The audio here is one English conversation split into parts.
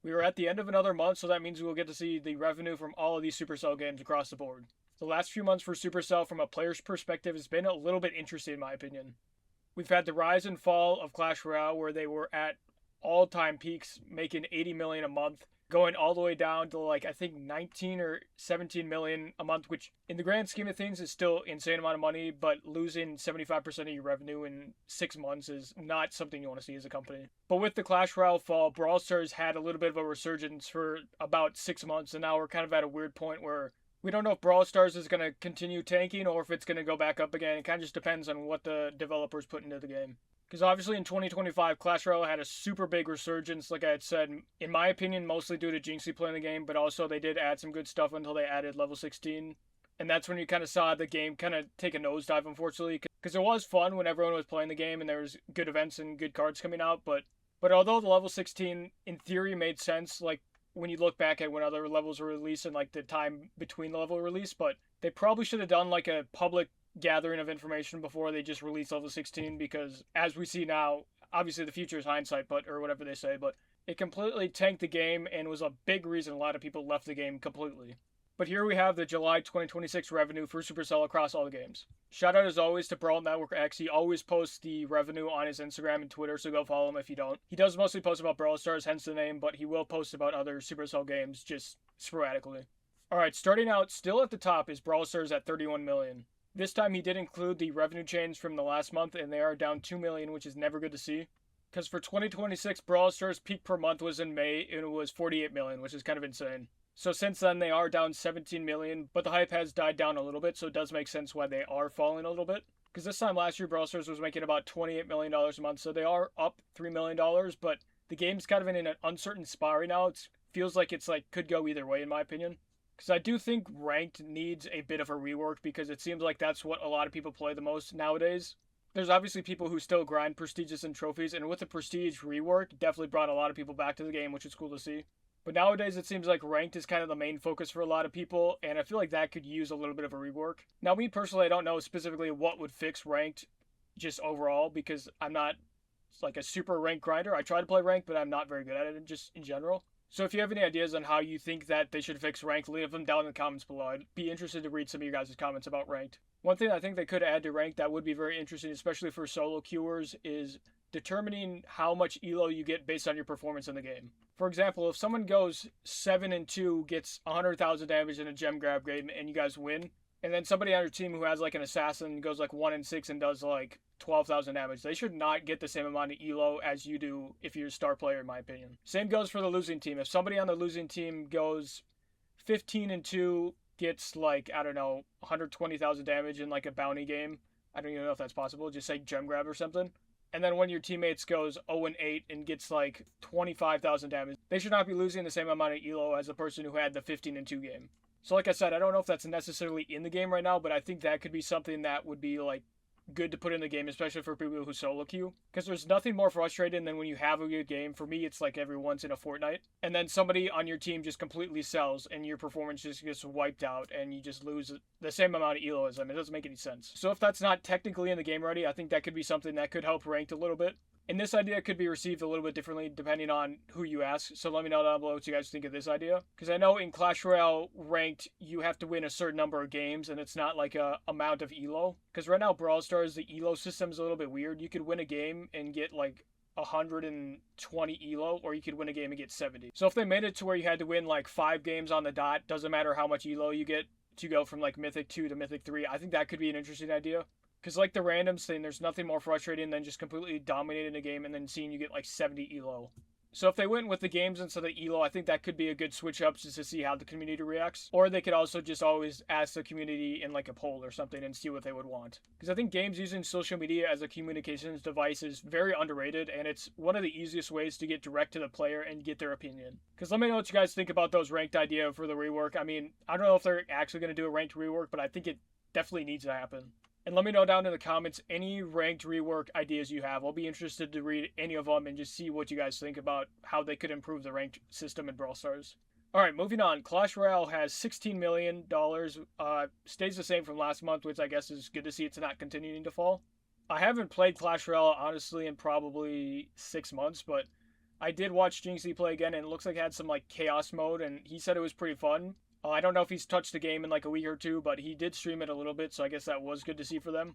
We are at the end of another month, so that means we will get to see the revenue from all of these Supercell games across the board. The last few months for Supercell from a player's perspective has been a little bit interesting in my opinion. We've had the rise and fall of Clash Royale where they were at all-time peaks making 80 million a month, going all the way down to like I think 19 or 17 million a month, which in the grand scheme of things is still insane amount of money, but losing 75% of your revenue in 6 months is not something you want to see as a company. But with the Clash Royale fall, Brawl Stars had a little bit of a resurgence for about 6 months, and now we're kind of at a weird point where we don't know if Brawl Stars is going to continue tanking or if it's going to go back up again. It kind of just depends on what the developers put into the game. Because obviously in 2025, Clash Royale had a super big resurgence, like I had said, in my opinion, mostly due to Jinxie playing the game, but also they did add some good stuff until they added level 16. And that's when you kind of saw the game kind of take a nosedive, unfortunately. Because it was fun when everyone was playing the game and there was good events and good cards coming out, but although the level 16 in theory made sense, like when you look back at when other levels were released and like the time between the level release, but they probably should have done like a public gathering of information before they just release level 16, because as we see now, obviously the future is hindsight, but or whatever they say, but it completely tanked the game and was a big reason a lot of people left the game completely. But here we have the July 2026 revenue for Supercell across all the games. Shout out as always to Brawl Network X. He always posts the revenue on his Instagram and Twitter, so go follow him if you don't. He does mostly post about Brawl Stars, hence the name, but he will post about other Supercell games just sporadically. Alright, starting out still at the top is Brawl Stars at 31 million. This time he did include the revenue change from the last month, and they are down 2 million, which is never good to see. Because for 2026, Brawl Stars peak per month was in May, and it was 48 million, which is kind of insane. So since then, they are down 17 million, but the hype has died down a little bit, so it does make sense why they are falling a little bit. Because this time last year, Brawl Stars was making about $28 million a month, so they are up $3 million, but the game's kind of in an uncertain spot right now. It feels like it's like could go either way, in my opinion. Because I do think ranked needs a bit of a rework, because it seems like that's what a lot of people play the most nowadays. There's obviously people who still grind prestiges and trophies, and with the prestige rework, definitely brought a lot of people back to the game, which is cool to see. But nowadays it seems like ranked is kind of the main focus for a lot of people, and I feel like that could use a little bit of a rework. Now me personally, I don't know specifically what would fix ranked just overall, because I'm not like a super ranked grinder. I try to play ranked, but I'm not very good at it just in general. So if you have any ideas on how you think that they should fix ranked, leave them down in the comments below. I'd be interested to read some of you guys' comments about ranked. One thing I think they could add to ranked that would be very interesting, especially for solo queuers, is determining how much elo you get based on your performance in the game. For example, if someone goes 7-2, gets 100,000 damage in a gem grab game, and you guys win, and then somebody on your team who has like an assassin goes like 1-6 and does like 12,000 damage, they should not get the same amount of elo as you do if you're a star player, in my opinion. Same goes for the losing team. If somebody on the losing team goes 15-2, gets like, I don't know, 120,000 damage in like a bounty game, I don't even know if that's possible, just say gem grab or something, and then one of your teammates goes 0-8 and gets like 25,000 damage, they should not be losing the same amount of elo as the person who had the 15-2 game. So like I said, I don't know if that's necessarily in the game right now, but I think that could be something that would be like good to put in the game, especially for people who solo queue. Because there's nothing more frustrating than when you have a good game. For me, it's like every once in a fortnight, and then somebody on your team just completely sells, and your performance just gets wiped out, and you just lose the same amount of elo as them. It doesn't make any sense. So if that's not technically in the game already, I think that could be something that could help ranked a little bit. And this idea could be received a little bit differently depending on who you ask, so let me know down below what you guys think of this idea. Because I know in Clash Royale ranked, you have to win a certain number of games, and it's not like a amount of elo. Because right now Brawl Stars, the elo system is a little bit weird. You could win a game and get like 120 elo, or you could win a game and get 70. So if they made it to where you had to win like 5 games on the dot, doesn't matter how much elo you get to go from like Mythic 2 to Mythic 3, I think that could be an interesting idea. Because like the randoms thing, there's nothing more frustrating than just completely dominating a game and then seeing you get like 70 elo. So if they went with the games instead of elo, I think that could be a good switch up just to see how the community reacts. Or they could also just always ask the community in like a poll or something and see what they would want. Because I think games using social media as a communications device is very underrated, and it's one of the easiest ways to get direct to the player and get their opinion. Because let me know what you guys think about those ranked idea for the rework. I mean, I don't know if they're actually going to do a ranked rework, but I think it definitely needs to happen. And let me know down in the comments any ranked rework ideas you have. I'll be interested to read any of them and just see what you guys think about how they could improve the ranked system in Brawl Stars. Alright, moving on. Clash Royale has $16 million. Stays the same from last month, which I guess is good to see it's not continuing to fall. I haven't played Clash Royale, honestly, in probably 6 months, but I did watch Jinxie play again, and it looks like it had some like chaos mode, and he said it was pretty fun. I don't know if he's touched the game in like a week or two, but he did stream it a little bit, so I guess that was good to see for them.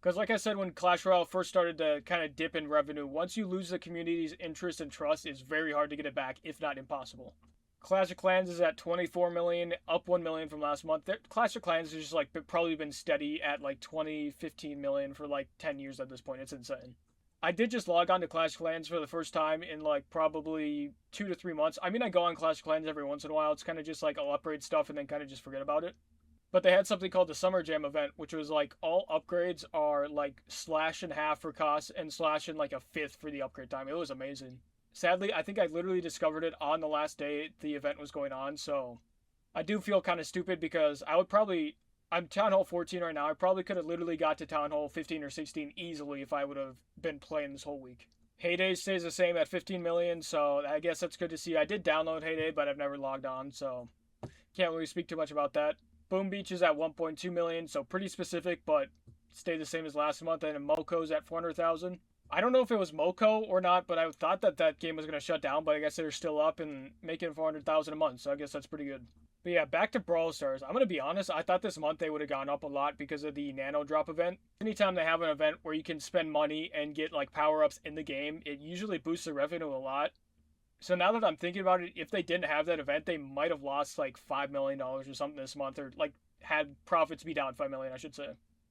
Because, like I said, when Clash Royale first started to kind of dip in revenue, once you lose the community's interest and trust, it's very hard to get it back, if not impossible. Clash of Clans is at 24 million, up 1 million from last month. Clash of Clans has just like probably been steady at like 20, 15 million for like 10 years at this point. It's insane. I did just log on to Clash of Clans for the first time in like probably 2 to 3 months. I mean, I go on Clash of Clans every once in a while. It's kind of just like I'll upgrade stuff and then kind of just forget about it. But they had something called the Summer Jam event, which was like all upgrades are like slash in half for cost and slash in like a fifth for the upgrade time. It was amazing. Sadly, I think I literally discovered it on the last day the event was going on, so I do feel kind of stupid because I'm Town Hall 14 right now. I probably could have literally got to Town Hall 15 or 16 easily if I would have been playing this whole week. Heyday stays the same at 15 million, so I guess that's good to see. I did download Heyday, but I've never logged on, so can't really speak too much about that. Boom Beach is at 1.2 million, so pretty specific, but stayed the same as last month, and Moko's at 400,000. I don't know if it was Moko or not, but I thought that game was going to shut down, but I guess they're still up and making 400,000 a month, so I guess that's pretty good. But yeah, back to Brawl Stars. I'm going to be honest, I thought this month they would have gone up a lot because of the Nano Drop event. Anytime they have an event where you can spend money and get like power-ups in the game, it usually boosts the revenue a lot. So now that I'm thinking about it, if they didn't have that event, they might have lost like $5 million or something this month, or like had profits be down $5 million, I should say.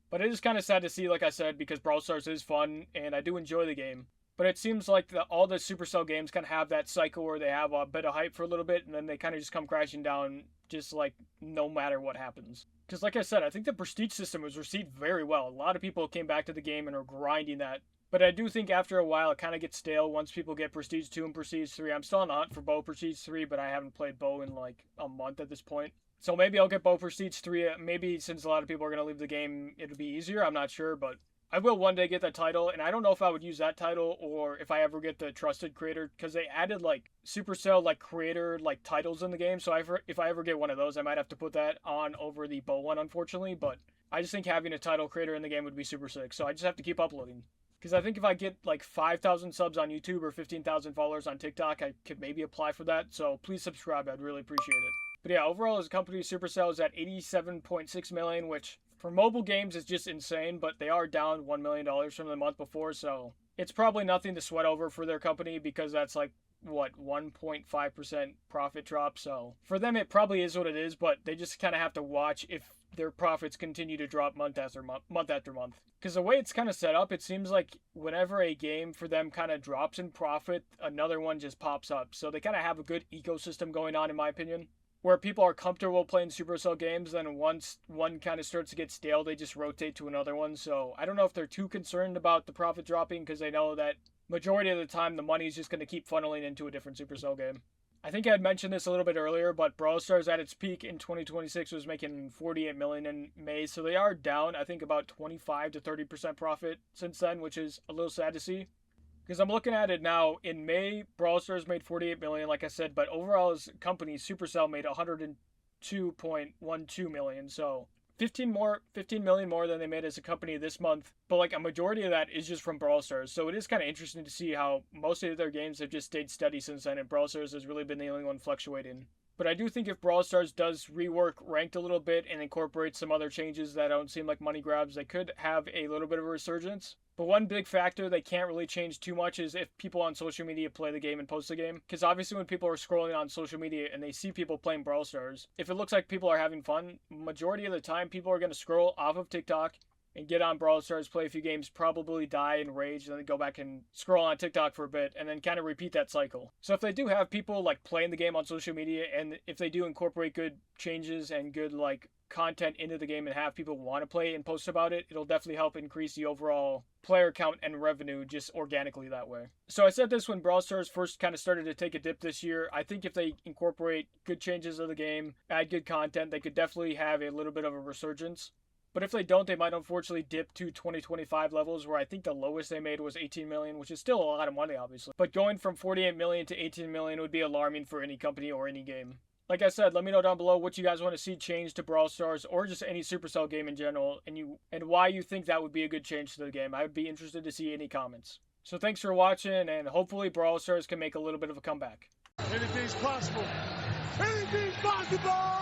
But it is kind of sad to see, like I said, because Brawl Stars is fun, and I do enjoy the game. But it seems like all the Supercell games kind of have that cycle where they have a bit of hype for a little bit, and then they kind of just come crashing down, just like no matter what happens. Because like I said, I think the Prestige system was received very well. A lot of people came back to the game and are grinding that. But I do think after a while, it kind of gets stale once people get Prestige 2 and Prestige 3. I'm still on the hunt for Bow Prestige 3, but I haven't played Bow in like a month at this point. So maybe I'll get Bow Prestige 3. Maybe since a lot of people are going to leave the game, it'll be easier. I'm not sure, but I will one day get that title. And I don't know if I would use that title or if I ever get the Trusted Creator, because they added like Supercell like creator like titles in the game. So if I ever get one of those, I might have to put that on over the Bow one, unfortunately. But I just think having a title creator in the game would be super sick. So I just have to keep uploading. Because I think if I get like 5,000 subs on YouTube or 15,000 followers on TikTok, I could maybe apply for that. So please subscribe. I'd really appreciate it. But yeah, overall as a company, Supercell is at 87.6 million, which for mobile games is just insane, but they are down $1 million from the month before. So it's probably nothing to sweat over for their company because that's like, what, 1.5% profit drop. So for them, it probably is what it is, but they just kind of have to watch if their profits continue to drop month after month. Because the way it's kind of set up, it seems like whenever a game for them kind of drops in profit, another one just pops up. So they kind of have a good ecosystem going on, in my opinion, where people are comfortable playing Supercell games. Then once one kind of starts to get stale, they just rotate to another one. So I don't know if they're too concerned about the profit dropping because they know that majority of the time the money is just going to keep funneling into a different Supercell game. I think I had mentioned this a little bit earlier, but Brawl Stars at its peak in 2026 was making 48 million in May, so they are down, I think, about 25 to 30% profit since then, which is a little sad to see. Because I'm looking at it now, in May, Brawl Stars made 48 million, like I said, but overall as a company, Supercell made 102.12 million, so 15 million more than they made as a company this month, but like a majority of that is just from Brawl Stars. So it is kind of interesting to see how most of their games have just stayed steady since then, and Brawl Stars has really been the only one fluctuating. But I do think if Brawl Stars does rework ranked a little bit and incorporate some other changes that don't seem like money grabs, they could have a little bit of a resurgence. But one big factor they can't really change too much is if people on social media play the game and post the game. Because obviously when people are scrolling on social media and they see people playing Brawl Stars, if it looks like people are having fun, majority of the time people are going to scroll off of TikTok and get on Brawl Stars, play a few games, probably die and rage, and then go back and scroll on TikTok for a bit, and then kind of repeat that cycle. So if they do have people like playing the game on social media, and if they do incorporate good changes and good like content into the game and have people want to play and post about it, it'll definitely help increase the overall player count and revenue just organically that way. So I said this when Brawl Stars first kind of started to take a dip this year. I think if they incorporate good changes of the game, add good content, they could definitely have a little bit of a resurgence. But if they don't, they might unfortunately dip to 2025 levels, where I think the lowest they made was 18 million, which is still a lot of money, obviously. But going from 48 million to 18 million would be alarming for any company or any game. Like I said, let me know down below what you guys want to see change to Brawl Stars or just any Supercell game in general, and why you think that would be a good change to the game. I would be interested to see any comments. So thanks for watching, and hopefully Brawl Stars can make a little bit of a comeback. Anything's possible. Anything's possible!